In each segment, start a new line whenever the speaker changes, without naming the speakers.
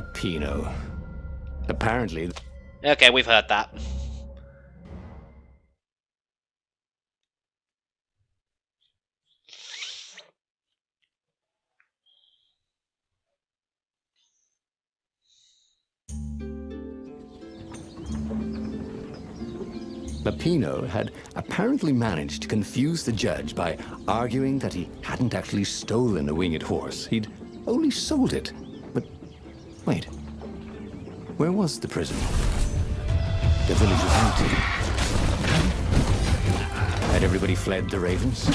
Lapino. Apparently...
Okay, we've heard that.
Lapino had apparently managed to confuse the judge by arguing that he hadn't actually stolen a winged horse. He'd only sold it. But wait, where was the prison? The village was empty. Had everybody fled the ravens?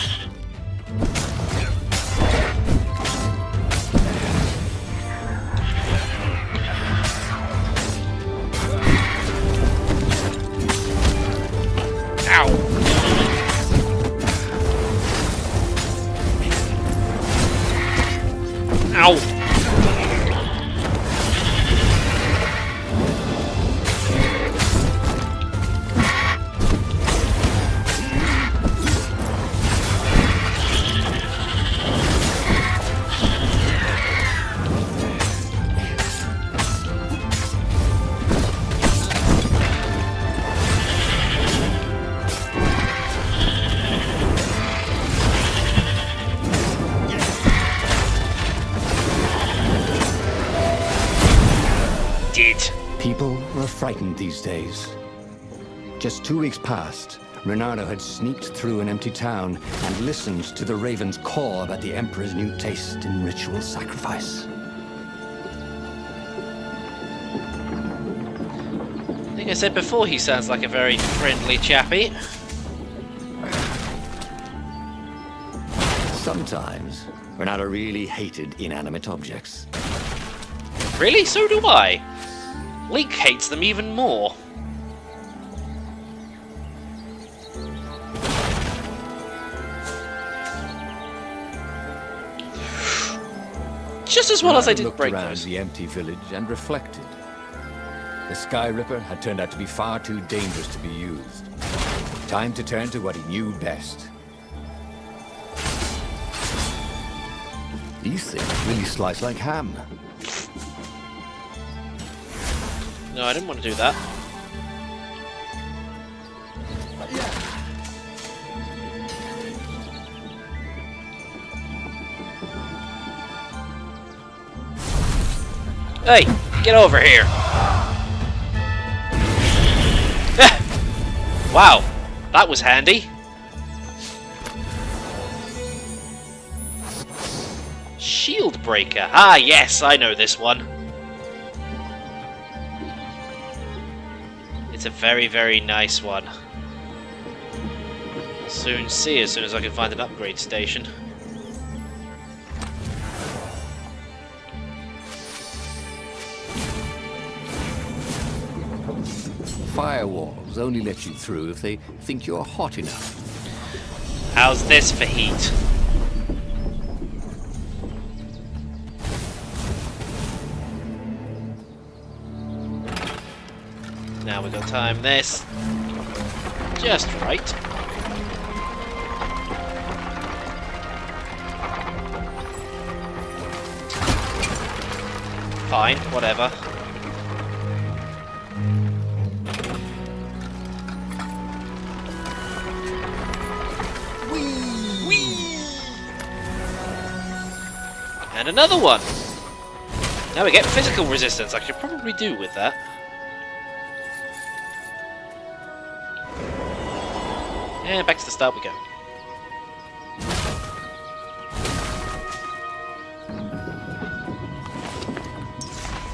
Ow!
People were frightened these days. Just 2 weeks past, Renardo had sneaked through an empty town and listened to the ravens caw about the Emperor's new taste in ritual sacrifice.
I think I said before he sounds like a very friendly chappy.
Sometimes, Renardo really hated inanimate objects.
Really? So do I. Link hates them even more. Just as well as I did break
around
those.
the empty village and reflected. The Sky Ripper had turned out to be far too dangerous to be used. Time to turn to what he knew best. These things really slice like ham.
No, I didn't want to do that. Hey, get over here! Wow, that was handy. Shield breaker. Ah, yes, I know this one. It's a very, very nice one. I'll soon see as soon as I can find an upgrade station.
Firewalls only let you through if they think you're hot enough.
How's this for heat? Now we've got to time this just right. Fine, whatever. And another one! Now we get physical resistance. I could probably do with that. And back to the start we go.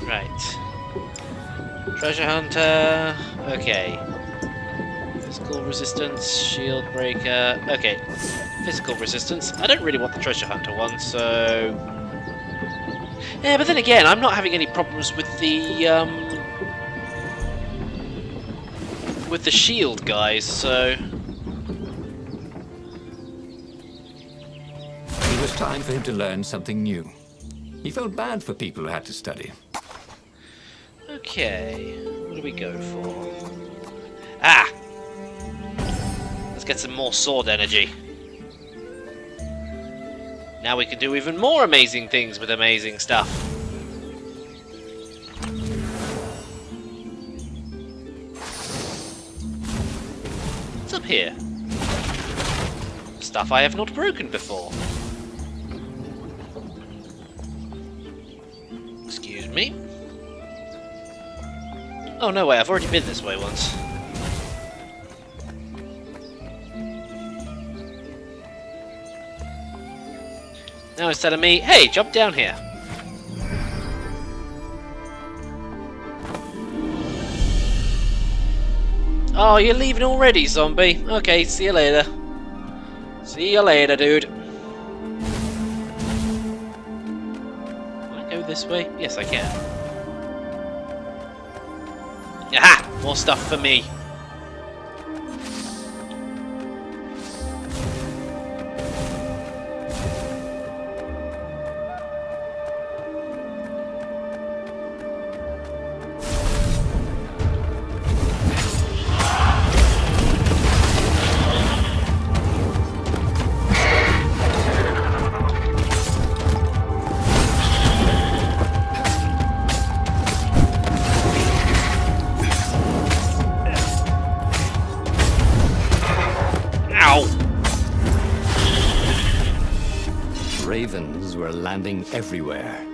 Right. Treasure hunter. Okay. Physical resistance, shield breaker. Okay. Physical resistance. I don't really want the treasure hunter one, so... Yeah, but then again, I'm not having any problems with the shield guys, so...
It was time for him to learn something new. He felt bad for people who had to study.
Okay, what do we go for? Ah! Let's get some more sword energy. Now we can do even more amazing things with amazing stuff. What's up here? Stuff I have not broken before. Excuse me? Oh no way, I've already been this way once. Now it's telling me, hey, jump down here. Oh, you're leaving already, zombie. Okay, see you later. See you later, dude. Can I go this way? Yes, I can. Aha! More stuff for me.
Ravens were landing everywhere.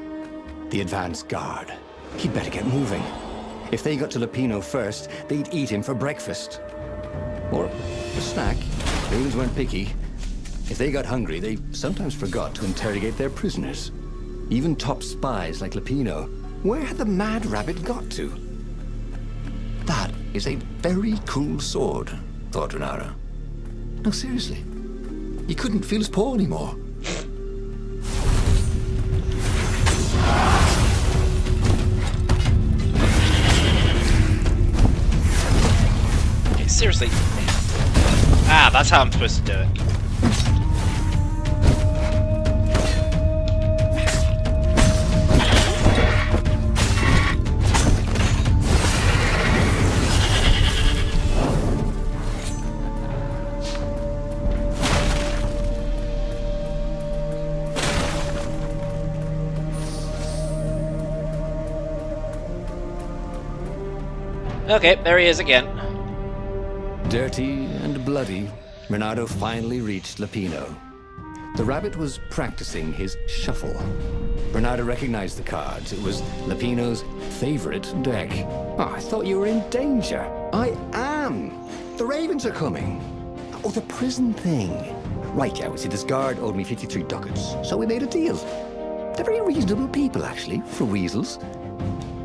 The advance guard. He'd better get moving. If they got to Lapino first, they'd eat him for breakfast. Or a snack. Ravens weren't picky. If they got hungry, they sometimes forgot to interrogate their prisoners. Even top spies like Lapino. Where had the mad rabbit got to? That is a very cool sword, thought Renata. No, seriously. He couldn't feel his paw anymore.
Okay, seriously. Ah, that's how I'm supposed to do it. Okay, there he is again.
Dirty and bloody, Renato finally reached Lapino. The rabbit was practicing his shuffle. Renato recognized the cards. It was Lapino's favorite deck. Oh, I thought you were in danger. I am. The ravens are coming. Oh, the prison thing. Right, yeah, see, this guard owed me 53 ducats, so we made a deal. They're very reasonable people, actually, for weasels.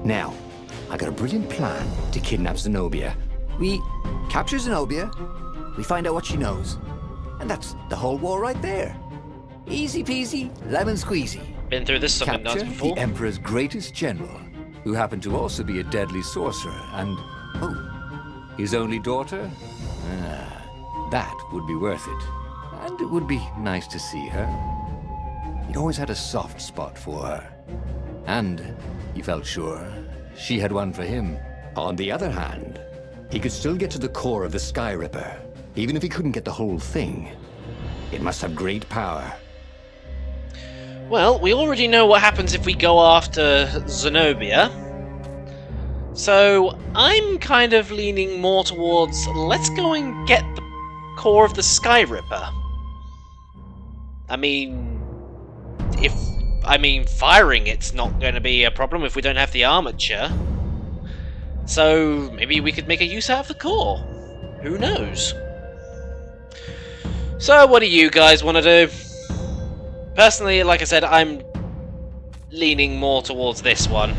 Now, I got a brilliant plan to kidnap Zenobia. We capture Zenobia, we find out what she knows, and that's the whole war right there. Easy peasy, lemon squeezy.
Been through this something nice
Capture
before.
the Emperor's greatest general, who happened to also be a deadly sorcerer, and, oh, his only daughter? Ah, that would be worth it. And it would be nice to see her. He'd always had a soft spot for her. And, he felt sure, she had one for him. On the other hand, he could still get to the core of the Sky Ripper, even if he couldn't get the whole thing. It must have great power.
Well, we already know what happens if we go after Zenobia. So, I'm kind of leaning more towards, let's go and get the core of the Sky Ripper. I mean, firing it's not going to be a problem if we don't have the armature. So, maybe we could make a use out of the core. Who knows? So, what do you guys want to do? Personally, like I said, I'm leaning more towards this one.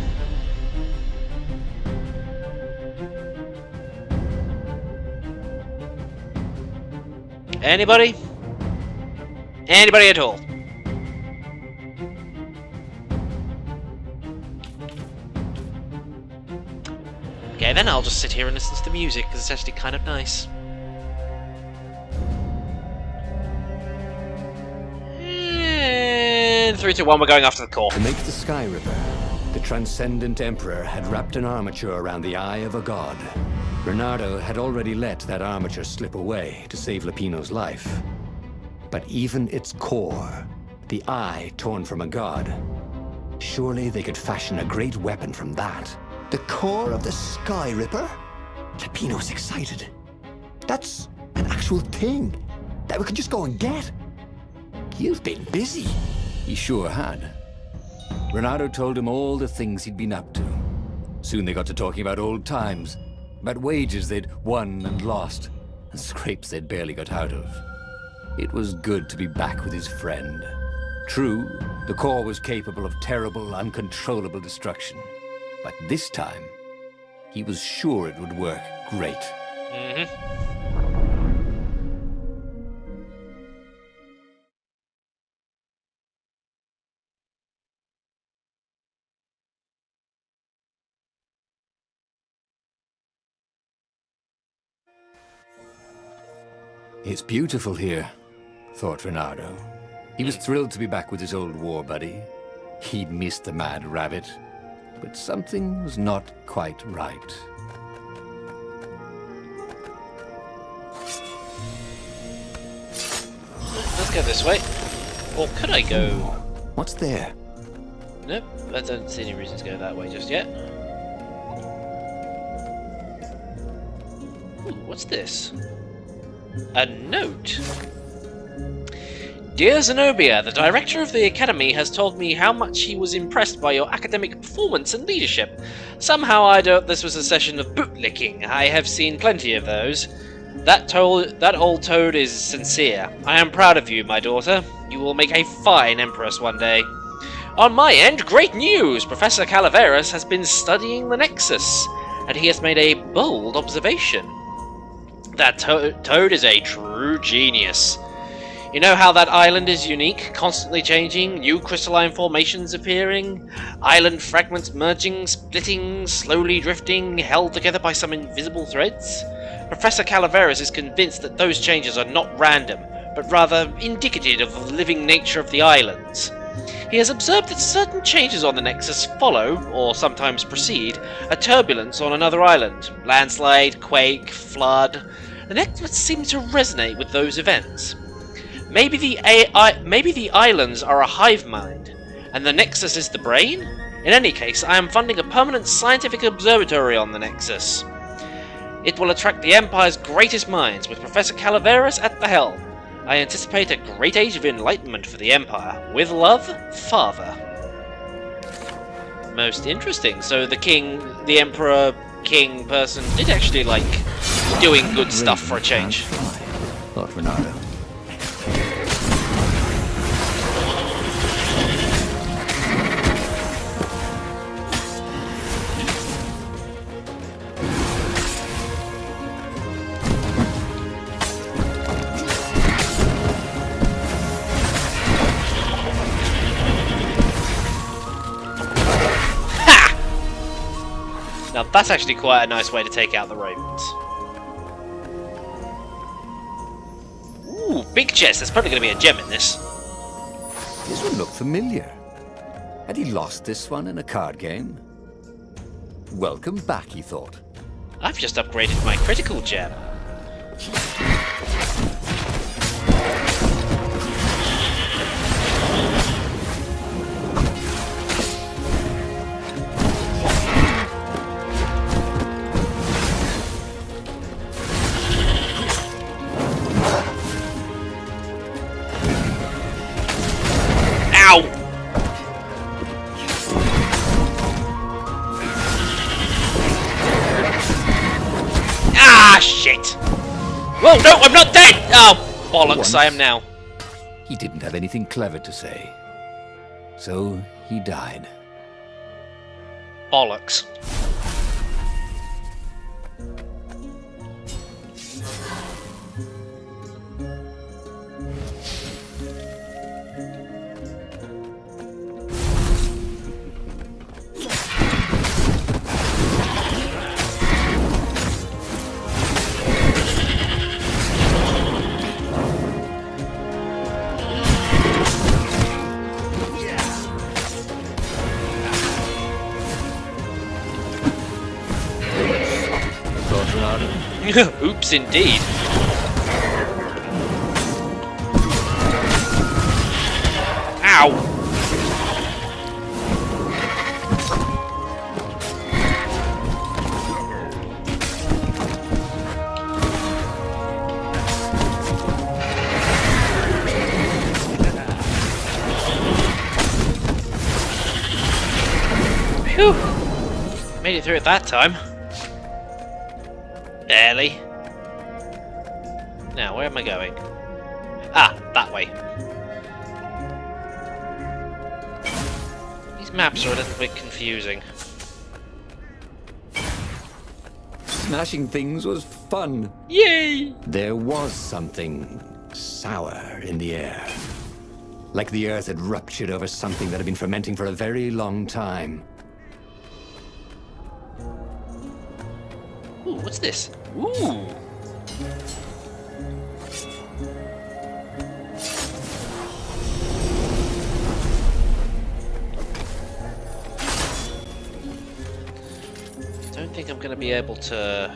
Anybody? Anybody at all? Okay, then I'll just sit here and listen to the music, because it's actually kind of nice. And 3, 2, 1, we're going after the core.
To make the Sky Ripper, the Transcendent Emperor had wrapped an armature around the eye of a god. Bernardo had already let that armature slip away to save Lapino's life. But even its core, the eye torn from a god, surely they could fashion a great weapon from that. The core of the Sky Ripper? Lapino's excited. That's an actual thing that we could just go and get. You've been busy. He sure had. Renato told him all the things he'd been up to. Soon they got to talking about old times, about wages they'd won and lost, and scrapes they'd barely got out of. It was good to be back with his friend. True, the core was capable of terrible, uncontrollable destruction. But this time, he was sure it would work great. It's beautiful here, thought Renato. He was thrilled to be back with his old war buddy. He'd missed the mad rabbit, but something was not quite right.
Let's go this way. Or could I go...
What's there?
Nope, I don't see any reason to go that way just yet. Ooh, what's this? A note. Dear Zenobia, the director of the Academy has told me how much he was impressed by your academic performance and leadership. Somehow I doubt this was a session of bootlicking. I have seen plenty of those. That old toad is sincere. I am proud of you, my daughter. You will make a fine empress one day. On my end, great news! Professor Calaveras has been studying the Nexus, and he has made a bold observation. That toad is a true genius. You know how that island is unique, constantly changing, new crystalline formations appearing, island fragments merging, splitting, slowly drifting, held together by some invisible threads? Professor Calaveras is convinced that those changes are not random, but rather indicative of the living nature of the islands. He has observed that certain changes on the Nexus follow, or sometimes precede, a turbulence on another island. Landslide, quake, flood. The Nexus seems to resonate with those events. Maybe the islands are a hive mind, and the Nexus is the brain? In any case, I am funding a permanent scientific observatory on the Nexus. It will attract the Empire's greatest minds, with Professor Calaveras at the helm. I anticipate a great age of enlightenment for the Empire. With love, Father. Most interesting. So the king, the Emperor, king person did actually like doing good stuff for a change.
Thought Renato.
Now that's actually quite a nice way to take out the Ravens. Ooh, big chest. There's probably going to be a gem in this.
This one looked familiar. Had he lost this one in a card game? Welcome back, he thought.
I've just upgraded my critical gem. Ah, shit! Whoa, no, I'm not dead! Oh, bollocks,
Once,
I am now.
He didn't have anything clever to say. So he died.
Bollocks. Oops, indeed. Ow! Made it through it that time. Barely. Now, where am I going? Ah, that way. These maps are a little bit confusing.
Smashing things was fun.
Yay!
There was something sour in the air. Like the earth had ruptured over something that had been fermenting for a very long time.
Ooh, what's this? Ooh! Don't think I'm gonna be able to...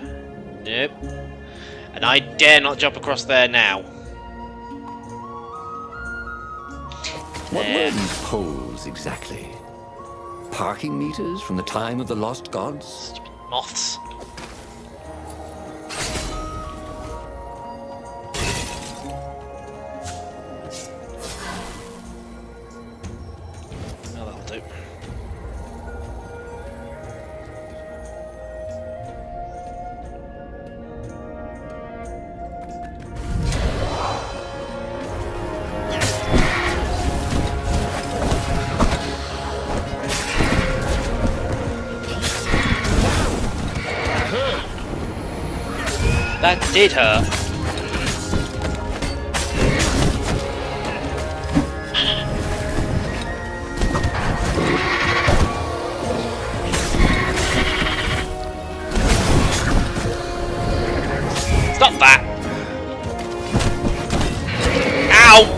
Nope. And I dare not jump across there now.
What were these poles exactly? Parking meters from the time of the lost gods?
Stupid moths. Oh, that'll do. That did hurt. Stop that! Ow!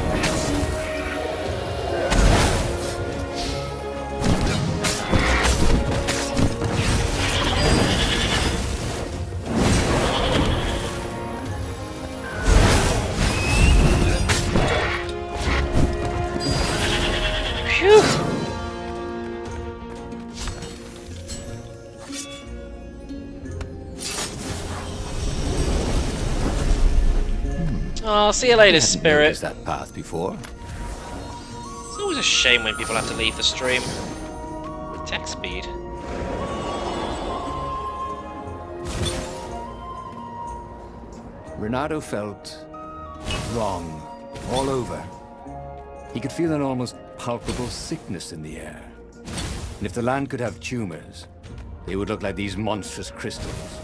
Phew! Oh, see you later, spirit.
Noticed that path before.
It's always a shame when people have to leave the stream. Attack speed.
Renato felt wrong all over. He could feel an almost palpable sickness in the air. And if the land could have tumors, they would look like these monstrous crystals.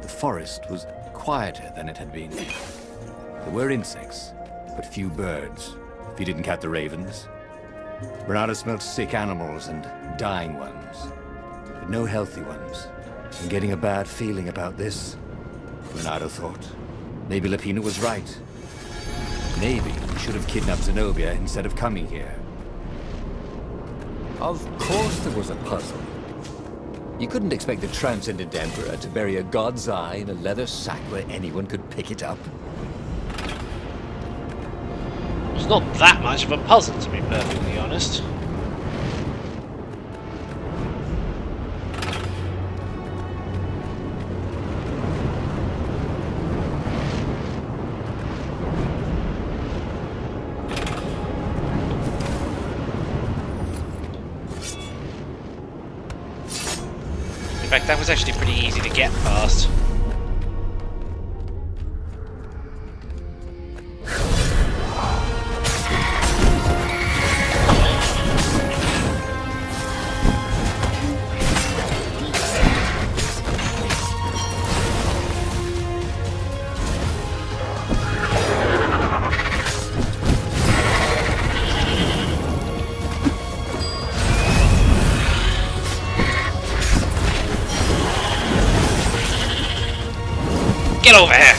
The forest was quieter than it had been. There were insects, but few birds, if you didn't count the ravens. Renato smelled sick animals and dying ones, but no healthy ones. And getting a bad feeling about this, Renato thought. Maybe Lapino was right. Maybe he should have kidnapped Zenobia instead of coming here. Of course there was a puzzle. You couldn't expect the transcendent emperor to bury a god's eye in a leather sack where anyone could pick it up.
It's not that much of a puzzle, to be perfectly honest. In fact, that was actually pretty easy to get past. Get over here!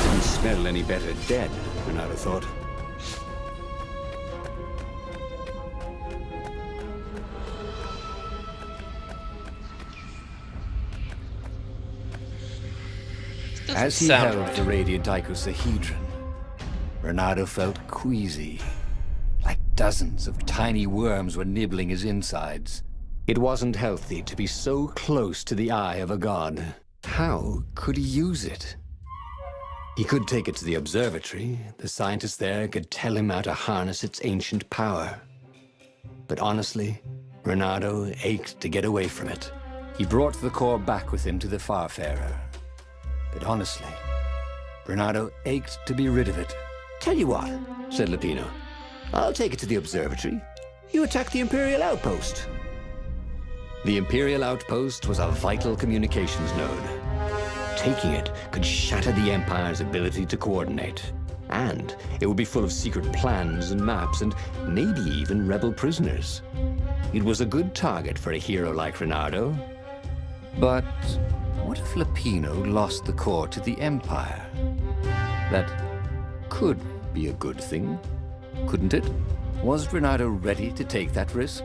Didn't smell any better dead, Renato thought. As he held
right.
the radiant icosahedron, Renato felt queasy. Like dozens of tiny worms were nibbling his insides. It wasn't healthy to be so close to the eye of a god. How could he use it? He could take it to the observatory. The scientists there could tell him how to harness its ancient power. But honestly, Renato ached to get away from it. He brought the core back with him to the Farfarer. But honestly, Renato ached to be rid of it. "Tell you what," said Lapino. "I'll take it to the observatory. You attack the Imperial outpost." The Imperial outpost was a vital communications node. Taking it could shatter the Empire's ability to coordinate. And it would be full of secret plans and maps and maybe even rebel prisoners. It was a good target for a hero like Renato. But what if Lapino lost the core to the Empire? That could be a good thing, couldn't it? Was Renato ready to take that risk?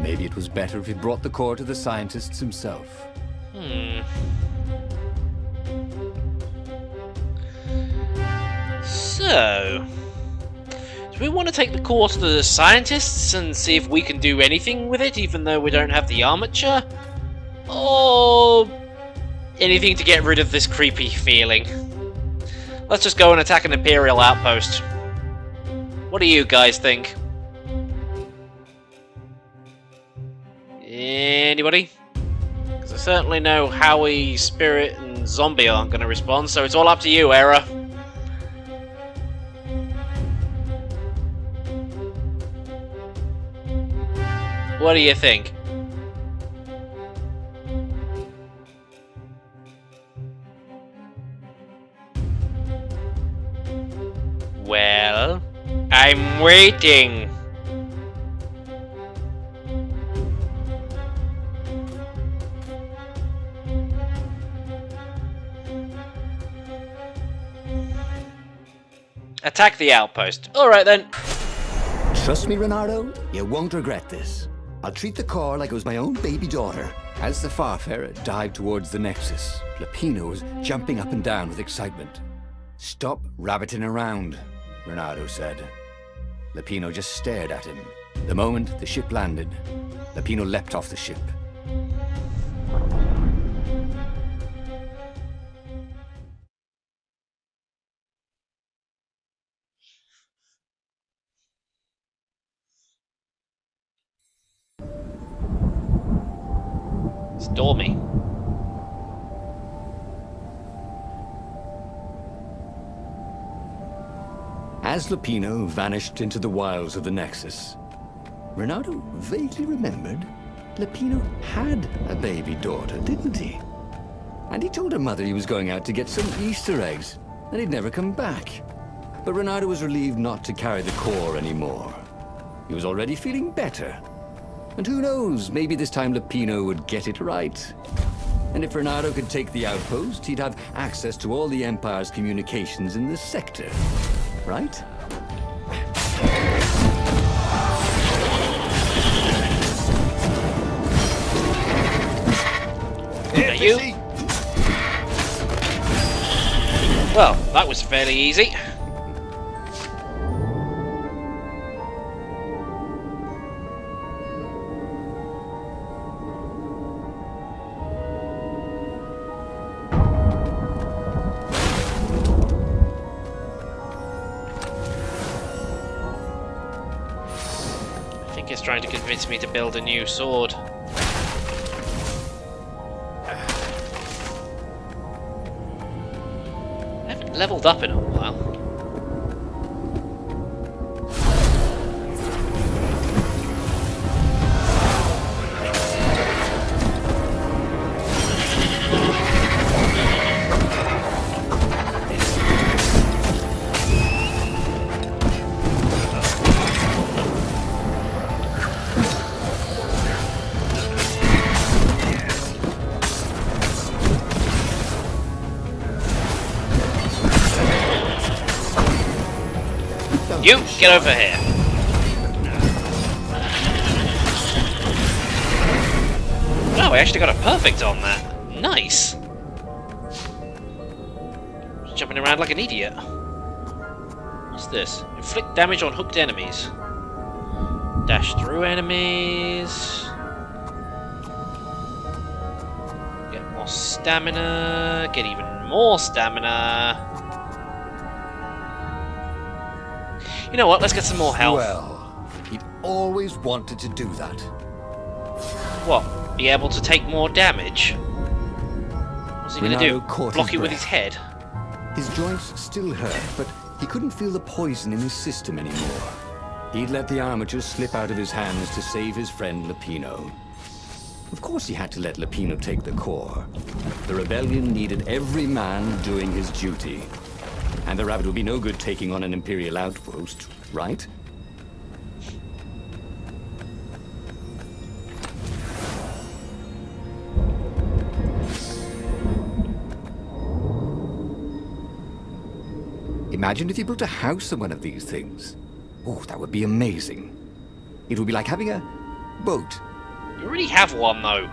Maybe it was better if he brought the core to the scientists himself.
So, do we want to take the core to the scientists and see if we can do anything with it, even though we don't have the armature? Or anything to get rid of this creepy feeling? Let's just go and attack an Imperial outpost. What do you guys think? Anybody? Because I certainly know Howie, Spirit, and Zombie aren't going to respond, so it's all up to you, Era. What do you think? Well, I'm waiting. Attack the outpost. Alright then.
Trust me, Renato, you won't regret this. I'll treat the core like it was my own baby daughter. As the Farfarer dived towards the Nexus, Lapino was jumping up and down with excitement. "Stop rabbiting around," Renato said. Lapino just stared at him. The moment the ship landed, Lapino leapt off the ship.
Stormy.
As Lapino vanished into the wilds of the Nexus, Renato vaguely remembered Lapino had a baby daughter, didn't he? And he told her mother he was going out to get some Easter eggs, and he'd never come back. But Renato was relieved not to carry the core anymore. He was already feeling better. And who knows, maybe this time Lapino would get it right. And if Renato could take the outpost, he'd have access to all the Empire's communications in this sector. Right?
Are you? Well, that was fairly easy. I think it's trying to convince me to build a new sword. I haven't leveled up in a while. You, get over here. Wow, I actually got a perfect on that. Nice. Just jumping around like an idiot. What's this? Inflict damage on hooked enemies. Dash through enemies. Get more more stamina, get even more stamina. You know what, let's get some more health.
Well, he'd always wanted to do that.
What, be able to take more damage? What's he gonna do,
Renato
block it with his head?
His joints still hurt, but he couldn't feel the poison in his system anymore. He'd let the armature slip out of his hands to save his friend Lapino. Of course he had to let Lapino take the core. The rebellion needed every man doing his duty. And the rabbit would be no good taking on an Imperial outpost, right? Imagine if you built a house on one of these things. Oh, that would be amazing. It would be like having a boat.
You already have one, though.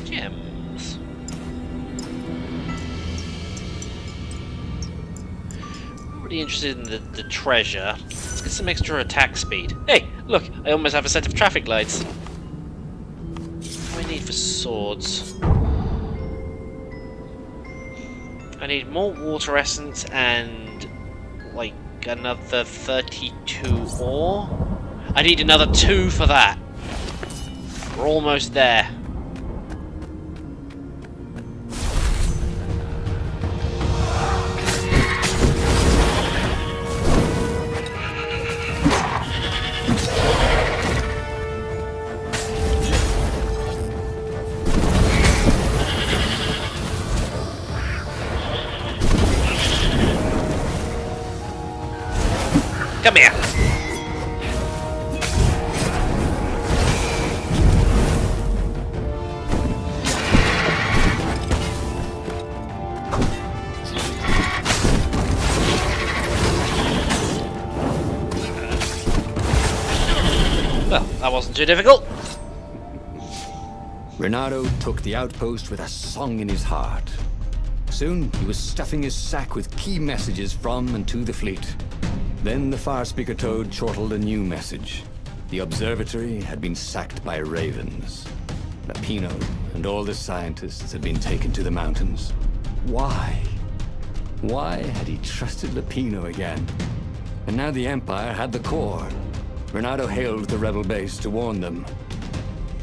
Gems. I'm really interested in the treasure. Let's get some extra attack speed. Hey, look, I almost have a set of traffic lights. What do I need for swords? I need more water essence and like another 32 ore. I need another 2 for that. We're almost there. Come here. Well, that wasn't too difficult.
Renato took the outpost with a song in his heart. Soon, he was stuffing his sack with key messages from and to the fleet. Then the far speaker toad chortled a new message. The observatory had been sacked by ravens. Lapino and all the scientists had been taken to the mountains. Why? Why had he trusted Lapino again? And now the Empire had the core. Renato hailed the rebel base to warn them.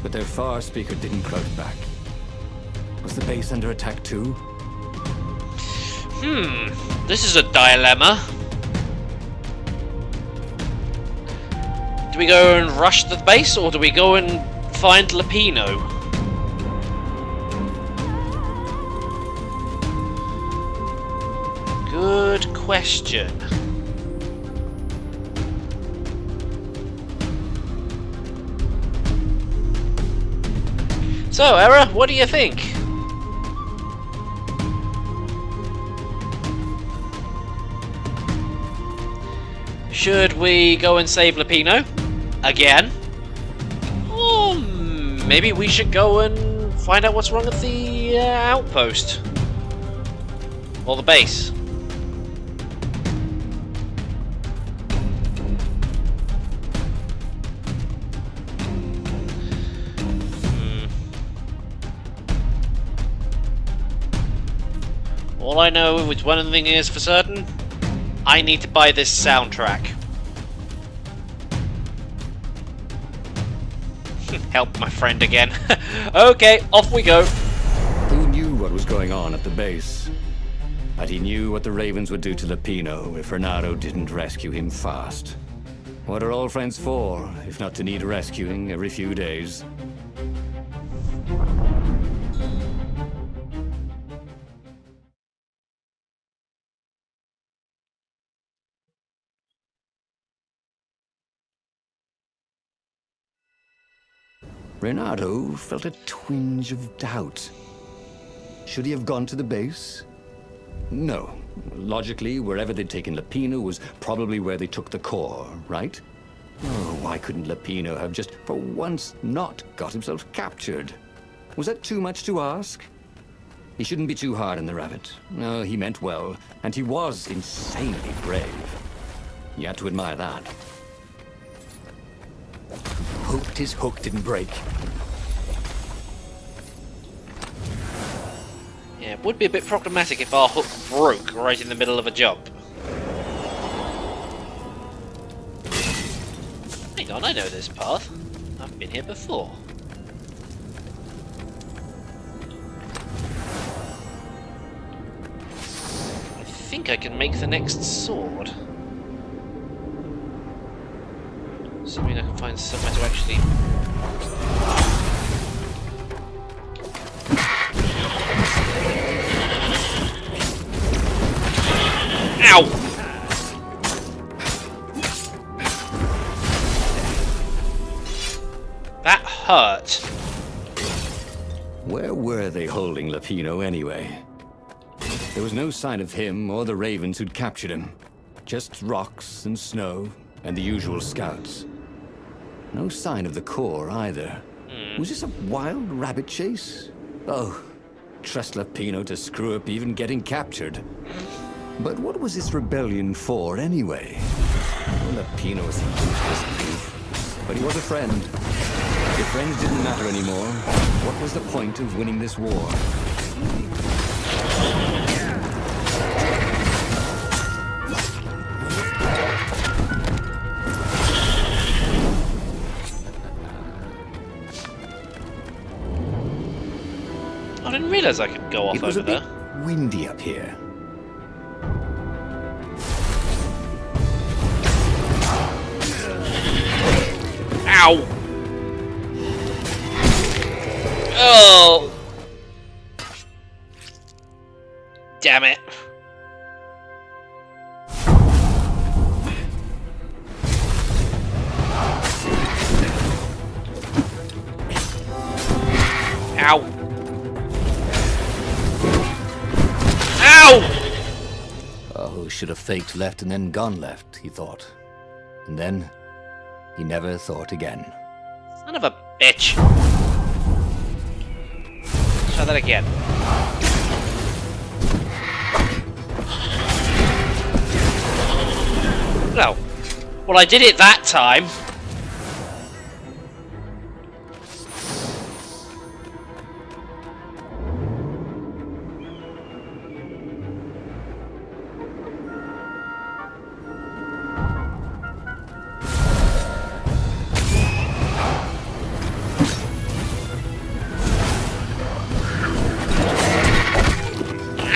But their far speaker didn't crouch back. Was the base under attack too?
This is a dilemma. Do we go and rush the base, or do we go and find Lapino? Good question. So, Era, what do you think? Should we go and save Lapino? Again? Or maybe we should go and find out what's wrong with the outpost? Or the base? All I know is one thing is for certain. I need to buy this soundtrack. Help my friend again. Okay, off we go.
Who knew what was going on at the base? But he knew what the ravens would do to Lapino if Renato didn't rescue him fast. What are old friends for, if not to need rescuing every few days? Renato felt a twinge of doubt. Should he have gone to the base? No. Logically, wherever they'd taken Lapino was probably where they took the core, right? Oh, why couldn't Lapino have just, for once, not got himself captured? Was that too much to ask? He shouldn't be too hard on the rabbit. No, he meant well, and he was insanely brave. You had to admire that. Hoped his hook didn't break.
Yeah, it would be a bit problematic if our hook broke right in the middle of a jump. Hang on, I know this path. I've been here before. I think I can make the next sword. Assuming I can find somewhere to actually... Ow! That hurt.
Where were they holding Lapino anyway? There was no sign of him or the ravens who'd captured him. Just rocks and snow and the usual scouts. No sign of the core either. Was this a wild rabbit chase? Oh, trust Lapino to screw up even getting captured. But what was this rebellion for, anyway? Well, Lapino was a useless goof, but he was a friend. If friends didn't matter anymore, what was the point of winning this war?
I didn't realise I could go off
It was
over
a
there.
bit windy up here.
Ow! Oh! Damn it. Ow! Ow!
Oh, should have faked left and then gone left, he thought. And then, he never thought again.
Son of a bitch. Try that again. No. Well, I did it that time.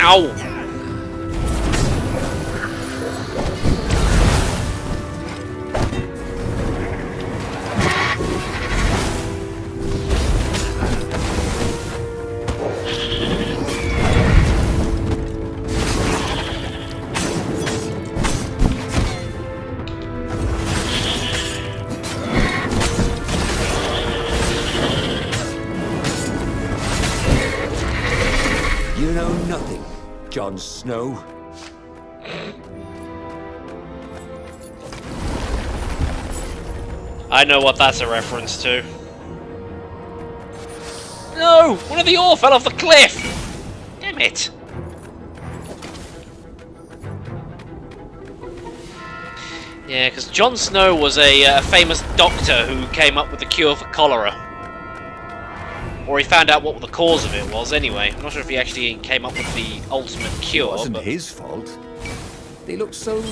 Ow!
You know nothing, Jon Snow.
I know what that's a reference to. No! One of the ore fell off the cliff! Damn it! Yeah, because Jon Snow was a famous doctor who came up with the cure for cholera. Or he found out what the cause of it was anyway. I'm not sure if he actually came up with the ultimate cure.
It wasn't
but...
his fault. They looked so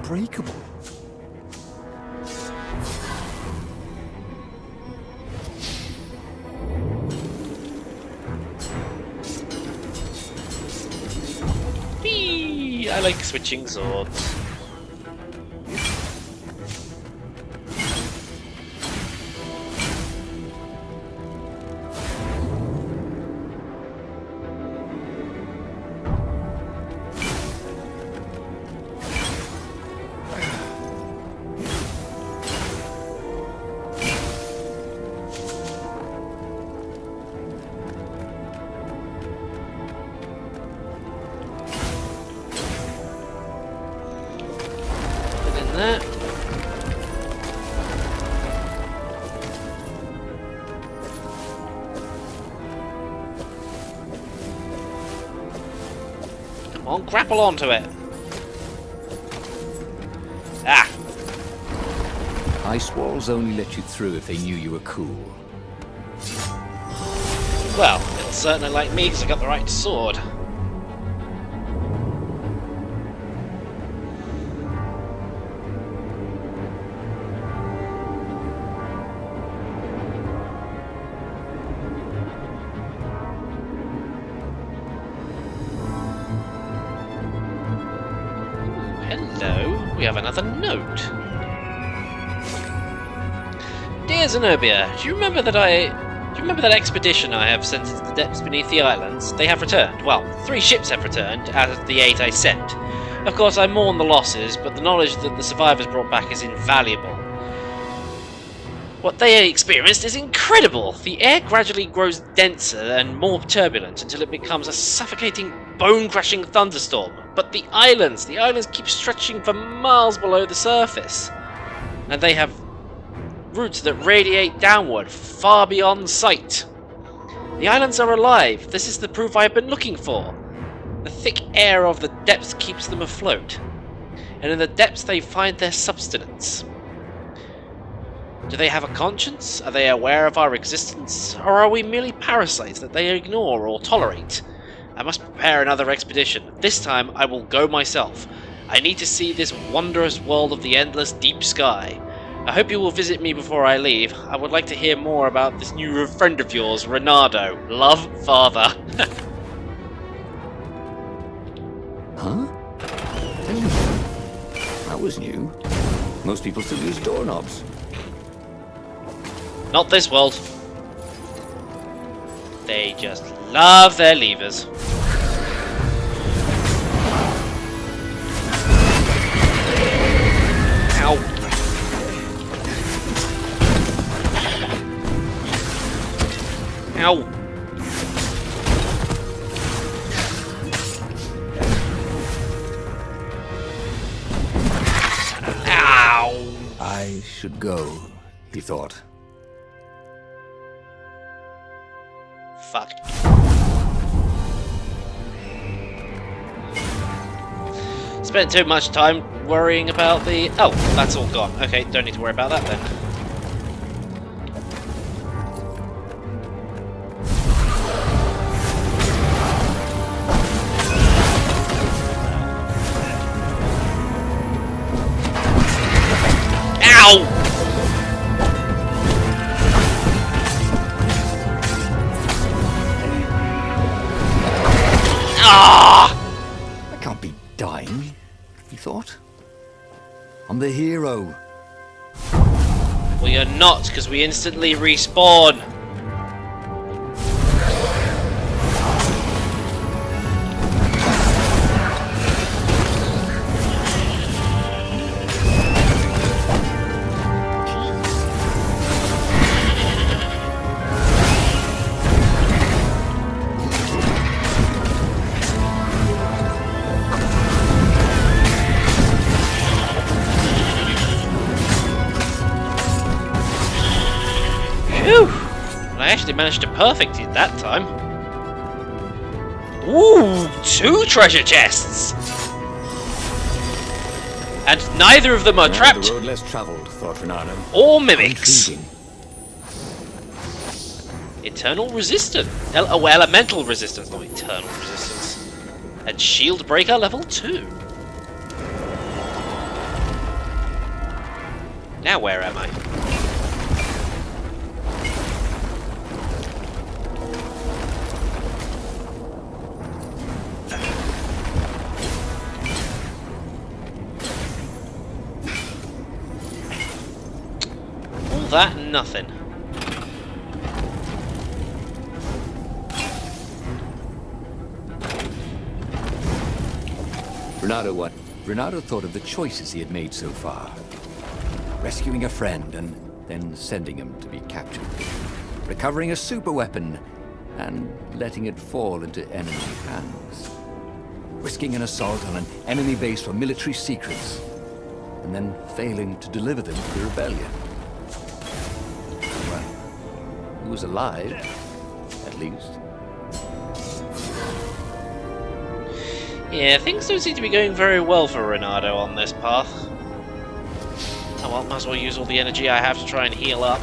breakable.
Whee! I like switching swords. That. Come on, grapple onto it.
Ice walls only let you through if they knew you were cool.
Well, it's certainly like me because I got the right sword. Hello, we have another note. Dear Zenobia, do you remember that expedition I have sent into the depths beneath the islands? They have returned. Well, 3 ships have returned out of the 8 I sent. Of course, I mourn the losses, but the knowledge that the survivors brought back is invaluable. What they experienced is incredible! The air gradually grows denser and more turbulent until it becomes a suffocating, bone-crushing thunderstorm. But the islands keep stretching for miles below the surface. And they have roots that radiate downward, far beyond sight. The islands are alive. This is the proof I have been looking for. The thick air of the depths keeps them afloat. And in the depths they find their substance. Do they have a conscience? Are they aware of our existence? Or are we merely parasites that they ignore or tolerate? I must prepare another expedition. This time I will go myself. I need to see this wondrous world of the endless deep sky. I hope you will visit me before I leave. I would like to hear more about this new friend of yours, Renato. Love, Father.
Huh? That was new. Most people still use doorknobs.
Not this world. They just love their levers. Ow. Ow. Ow.
I should go, he thought.
Fuck. Spent too much time worrying about the... Oh, that's all gone. Okay, don't need to worry about that then. Ow! Ah!
I can't be dying, he thought. I'm the hero.
Well, you're not, because we instantly respawn. Phew! I actually managed to perfect it that time. Ooh, 2 treasure chests! And neither of them are trapped
The road less traveled, thought Renato.
or mimics.
Intriguing.
Eternal resistance. Oh, elemental resistance, not eternal resistance. And shield breaker level 2. Now where am I? All that and nothing.
Renato thought of the choices he had made so far. Rescuing a friend and then sending him to be captured. Recovering a super weapon and letting it fall into enemy hands. Risking an assault on an enemy base for military secrets and then failing to deliver them to the rebellion. Well, he was alive, at least. Yeah,
things don't seem to be going very well for Renato on this path. Oh well, might as well use all the energy I have to try and heal up.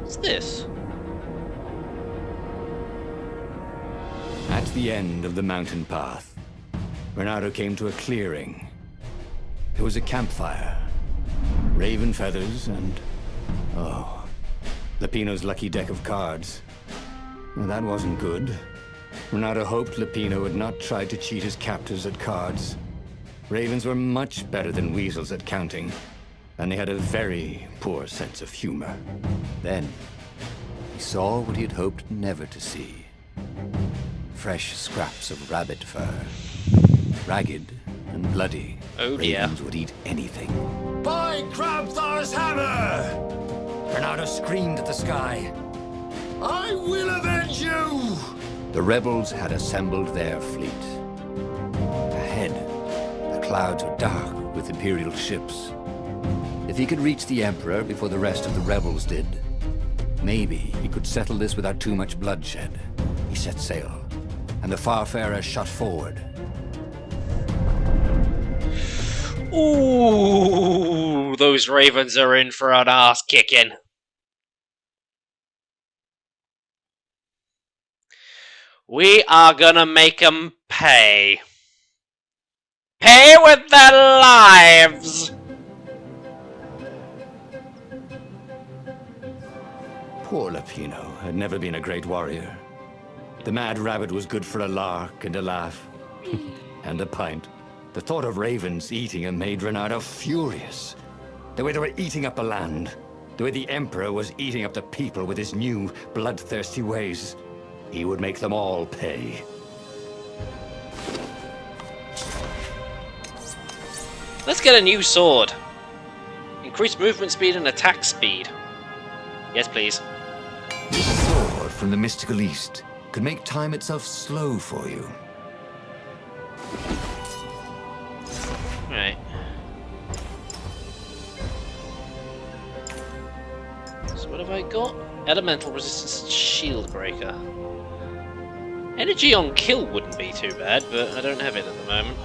What's this?
At the end of the mountain path, Renato came to a clearing. There was a campfire, raven feathers, and... oh, Lapino's lucky deck of cards. Well, that wasn't good. Renato hoped Lapino had not tried to cheat his captors at cards. Ravens were much better than weasels at counting, and they had a very poor sense of humor. Then, he saw what he had hoped never to see. Fresh scraps of rabbit fur. Ragged and bloody.
Oh dear.
Ravens would eat anything. By Crabthar's hammer! Renato screamed at the sky. I will avenge you! The rebels had assembled their fleet. Ahead, the clouds were dark with Imperial ships. If he could reach the Emperor before the rest of the rebels did, maybe he could settle this without too much bloodshed. He set sail, and the Farfarer shot forward.
Ooh, those ravens are in for an ass kicking. We are gonna make them pay. Pay with their lives!
Poor Lapino had never been a great warrior. The mad rabbit was good for a lark and a laugh. And a pint. The thought of ravens eating him made Renato furious. The way they were eating up the land. The way the Emperor was eating up the people with his new, bloodthirsty ways. He would make them all pay.
Let's get a new sword. Increase movement speed and attack speed. Yes, please.
This sword from the mystical East could make time itself slow for you.
Right. So what have I got? Elemental resistance shield breaker. Energy on kill wouldn't be too bad, but I don't have it at the moment.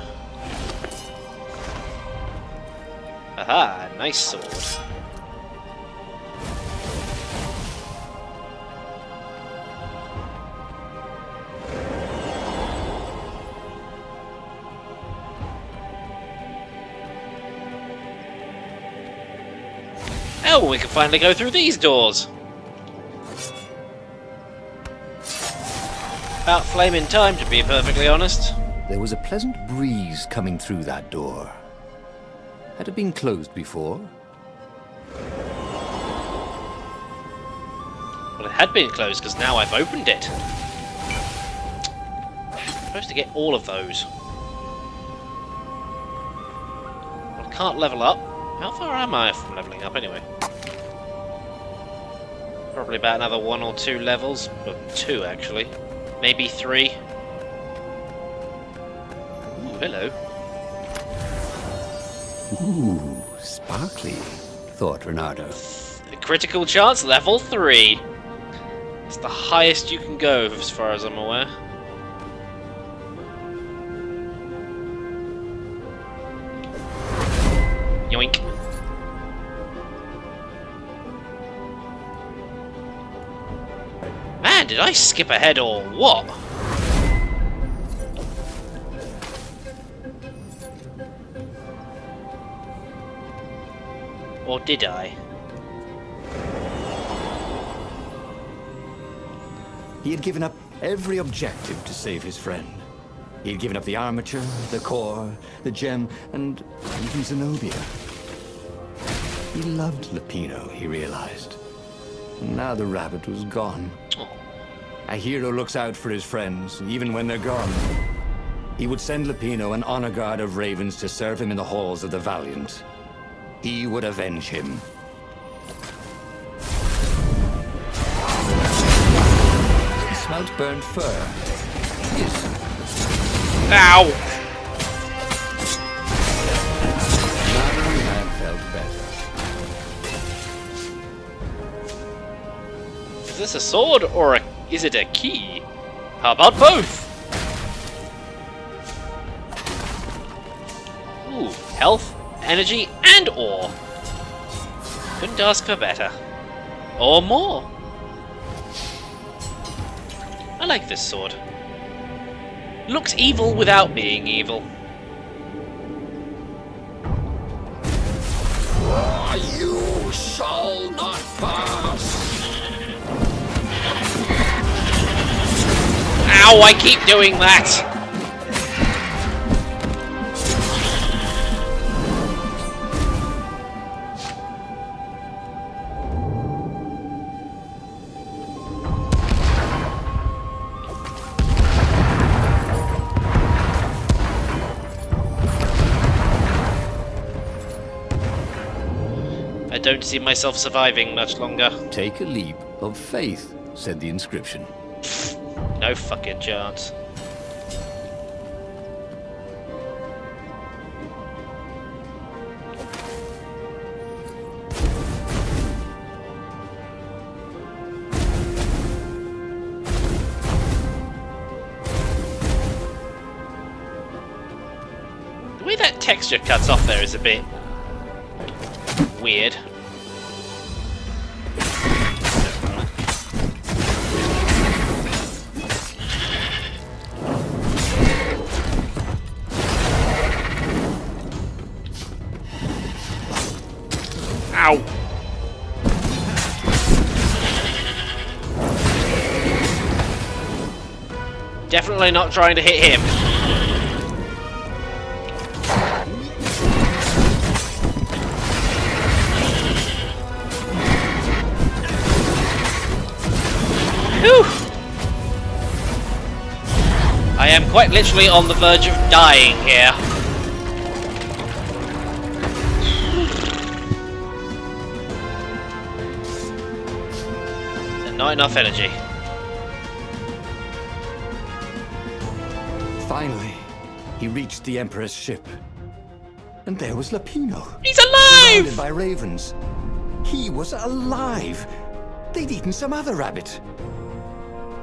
Aha, nice sword. Oh, we can finally go through these doors. About flaming time, to be perfectly honest.
There was a pleasant breeze coming through that door. Had it been closed before?
Well, it had been closed because now I've opened it. I'm supposed to get all of those. Well, I can't level up. How far am I from leveling up anyway? Probably about another 1 or 2 levels. Well, 2 actually. Maybe 3. Ooh, hello.
Ooh, sparkly, thought Renato.
The critical chance, level 3. It's the highest you can go as far as I'm aware. Yoink. Man, did I skip ahead or what? Or did I?
He had given up every objective to save his friend. He had given up the armature, the core, the gem, and even Zenobia. He loved Lapino, he realized. And now the rabbit was gone.
Oh.
A hero looks out for his friends, even when they're gone. He would send Lapino an honor guard of ravens to serve him in the halls of the valiant. He would avenge him. He smelt burnt fur. Yes.
Ow!
Now the man felt better.
Is this a sword or is it a key? How about both? Health, energy, and ore. Couldn't ask for better. Or more. I like this sword. Looks evil without being evil.
You shall not pass.
Ow, I keep doing that! I don't see myself surviving much longer.
Take a leap of faith, said the inscription.
No fucking chance. The way that texture cuts off there is a bit weird. Ow! Definitely not trying to hit him. Whew! I am quite literally on the verge of dying here. Not enough energy.
Finally, he reached the Emperor's ship. And there was Lapino.
He's alive!
Surrounded by ravens. He was alive. They'd eaten some other rabbit.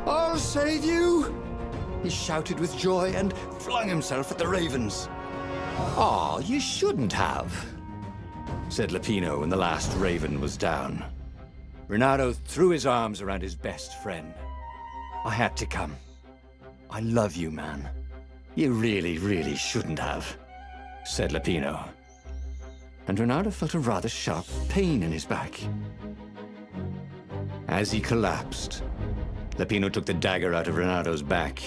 I'll save you! He shouted with joy and flung himself at the ravens. Aw, you shouldn't have, said Lapino when the last raven was down. Renato threw his arms around his best friend. I had to come. I love you, man. You really, really shouldn't have, said Lapino. And Renato felt a rather sharp pain in his back. As he collapsed, Lapino took the dagger out of Renato's back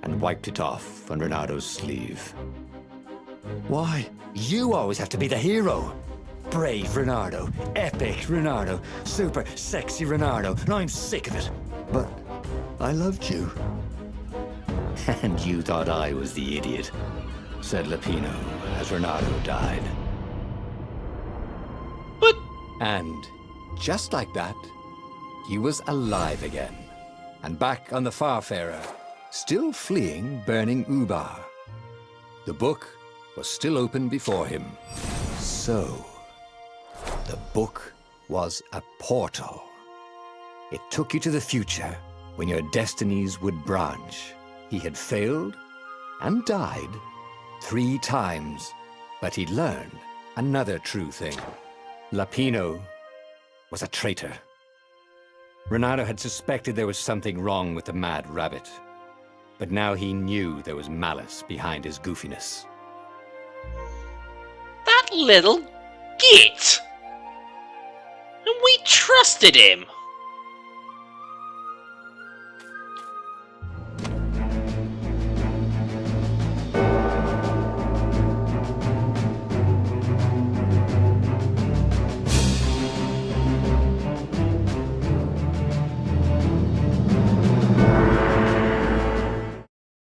and wiped it off on Renato's sleeve. Why? You always have to be the hero. Brave Renato, epic Renato, super sexy Renato, and I'm sick of it. But I loved you. And you thought I was the idiot, said Lapino as Renato died.
But...
And just like that, he was alive again, and back on the Farfarer, still fleeing burning Ubar. The book was still open before him. So, the book was a portal. It took you to the future, when your destinies would branch. He had failed and died 3 times, but he'd learned another true thing. Lapino was a traitor. Renato had suspected there was something wrong with the mad rabbit, but now he knew there was malice behind his goofiness.
that little git! And we trusted him!